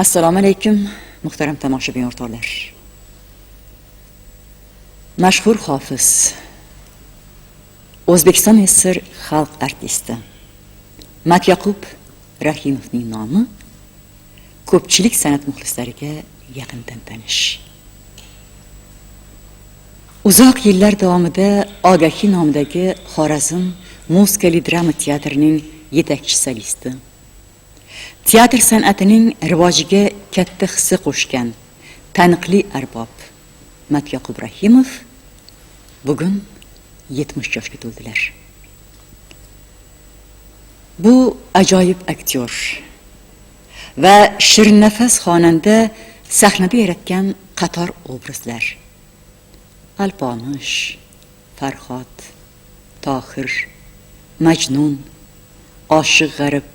Assalomu alaykum, muhtaram tomoshabin o'rtoqlar. Mashhur hofiz, O'zbekiston SSR xalq artisti Matyaqub Rahimovning nomi ko'pchilik san'at muxlislariga yaqindan tanish. Uzoq yillar davomida Ogahiy nomidagi Xorazm musikali drama teatrining yetakchi solisti. Teatr san'atining rivojiga katta hissa qo'shgan taniqli arbob Matyoqub Rahimov bugun 70 yoshga to'ldilar. Bu ajoyib aktyor va shirin-nafas xonanda sahnada yaratgan qator obrazlar Alpomish, Farhod, Tohir, Majnun, Oshiq G'arib,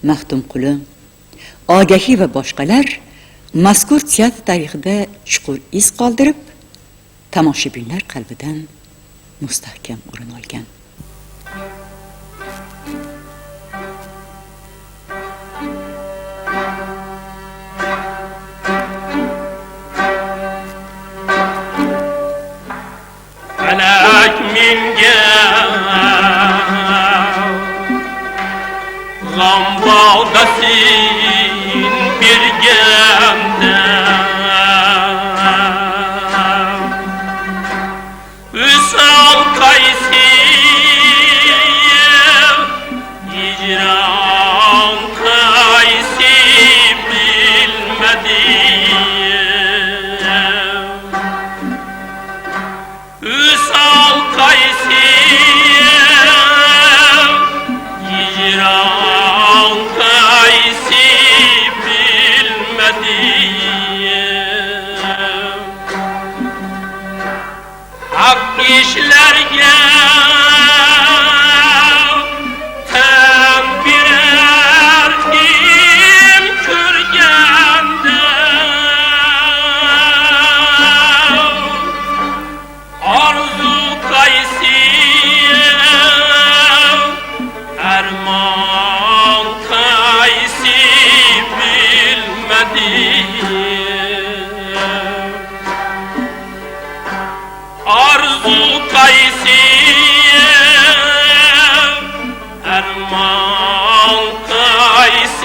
Maxtumquli, Ogahiy va boshqalar mazkur teatr tarixida chuqur iz qoldirib, tomoshabinlar qalbidan mustahkam o'rin olgan. Felek minge gam bağdasin bir gemde Üsal kaysi icran kaysi bilmedi Üsal kaysi icran kaysi bilmedi Hak işlerge tembir erdim kürgende Arzu kaysi erman kaysi bilmedi Arzu kaysi erman kaysi bilmedi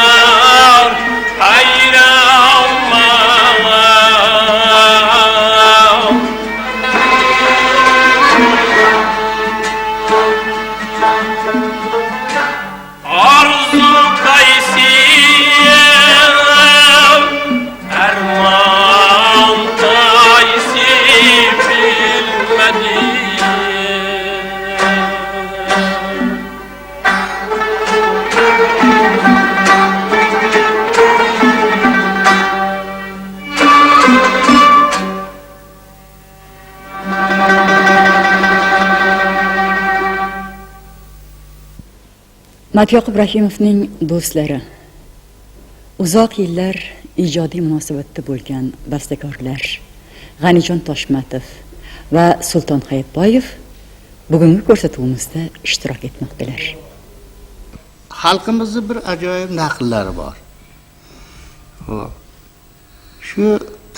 Yaralar hayranma Arzu kaysi erman kaysi bilmedi Matyoqub Rahimovning do'stlari, uzoq yillar ijodiy munosabatda bo'lgan bastakorlar G'anijon Toshmatov va Sulton Hayitboyev bugungi ko'rsatuvimizda ishtirok etmoqdalar. Xalqimizning bir ajoyib naqllari bor. Shu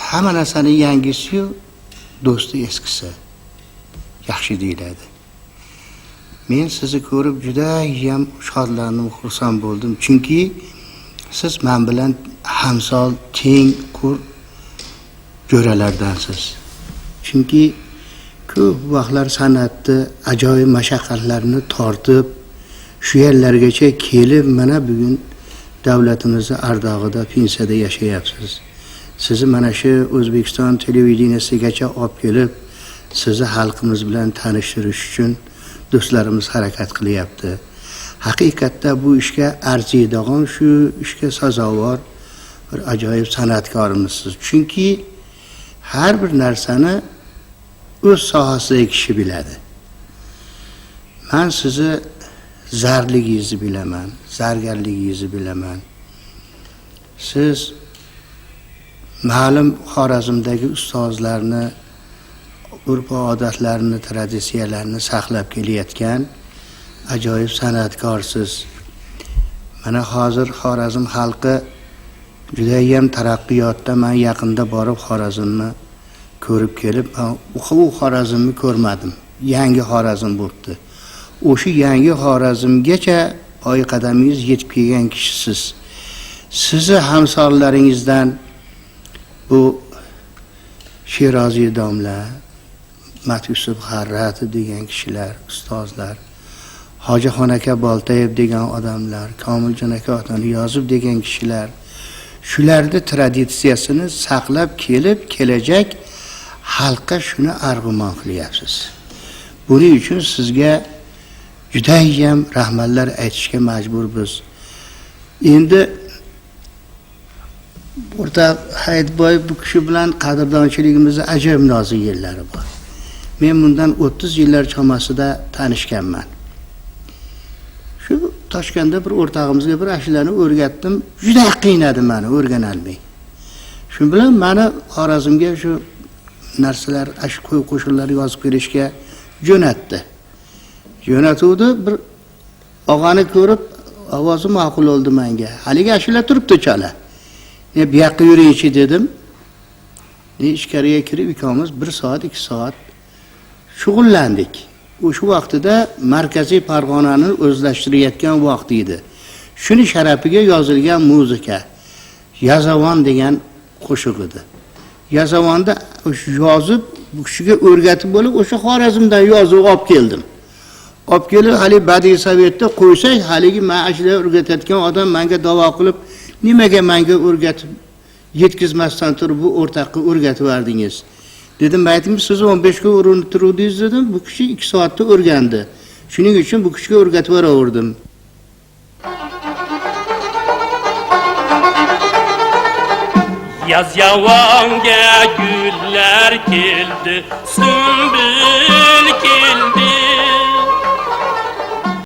hamma narsaning yangisi do'sti eskisi yaxshi deyiladi. Men sizni ko'rib juda ham shodlandim, xursand bo'ldim. Chunki siz men bilan hamsol, teng, qur jo'ralardansiz. Chunki ko'p vaqtlar san'atni ajoyib mashaqqatlarni tortib, shu yerlargacha kelib, mana bugun davlatimizning ardog'ida, pensiyada yashayapsiz. Sizni mana shu O'zbekiston televideniyasigacha olib kelib, sizni xalqimiz bilan tanishtirish uchun do'stlarimiz harakat qilyapti. Haqiqatda bu ishga arziydigan, shu ishga sazovor bir ajoyib san'atkorimizsiz. Chunki har bir narsani o'z sohasidagi kishi biladi. Men sizni zarligingizni bilaman, zargarligingizni bilaman. Siz ma'lum Xorazmdagi ustozlarni, urf-odatlarini, traditsiyalarini saqlab kelayotgan ajoyib san'atkorsiz. Mana hozir Xorazm xalqi juda ham taraqqiyotda. Men yaqinda borib Xorazmni ko'rib kelib, u Xorazmni ko'rmadim. Yangi Xorazm bo'libdi. O'sha yangi Xorazmgacha oy qadamingiz yetib kelgan kishisiz. Sizni hamsorlaringizdan bu Sheroziy domla, Matyusuf Harrat degan kishilar, ustozlar, Hojixon aka Boltayev degan odamlar, Komiljon aka Otaniyozov degan kishilar, shularni traditsiyasini saqlab kelib, kelajak xalqqa shuni arg'umon qilyapsiz. Buning uchun sizga juda ham rahmatlar aytishga majburmiz. Endi o'rta Hayitboyev bu kishi bilan qadrdonchiligimizda ajoyib nozik yerlari bor. Men bundan 30 yillar chamasida tanishganman. Shu Toshkentda bir o'rtog'imizga bir ashulani o'rgatdim. Juda qiynadi meni, o'rgana olmay. Shu bilan meni Xorazmga shu narsalar, qo'shiqlar yozib berishga jo'natdi. Jo'natuvdi, bir og'ani ko'rib, ovozi ma'qul oldi menga. Haligi ashula turibdi chala. Bu yoqqa yuringchi dedim. Ichkariga kirib ikkomiz 1 soat, 2 soat shug'ullandik. O'sha vaqtida Markaziy Farg'onani o'zlashtirayotgan vaqt edi. Shuni sharafiga yozilgan muzika Yazavon degan qo'shiq edi. Yazavonda yozib, bu kishiga o'rgatib bo'lib, o'sha Xorazmdan yozib olib keldim. Olib kelib, hali badiiy sovetda qo'ysak, haligi men ashula o'rgatayotgan odam menga da'vo qilib, nimaga menga o'rgatib yetkazmasdan turib bu o'rtaqqa o'rgatib verdingiz? Dedim, aytdim, siz 15 kun urinib turuvdingiz dedim. Bu kishi 2 soatda o'rgandi. Shuning uchun bu kishiga o'rgatib veraverdim. Yaz yavonga gullar keldi, sümbül keldi.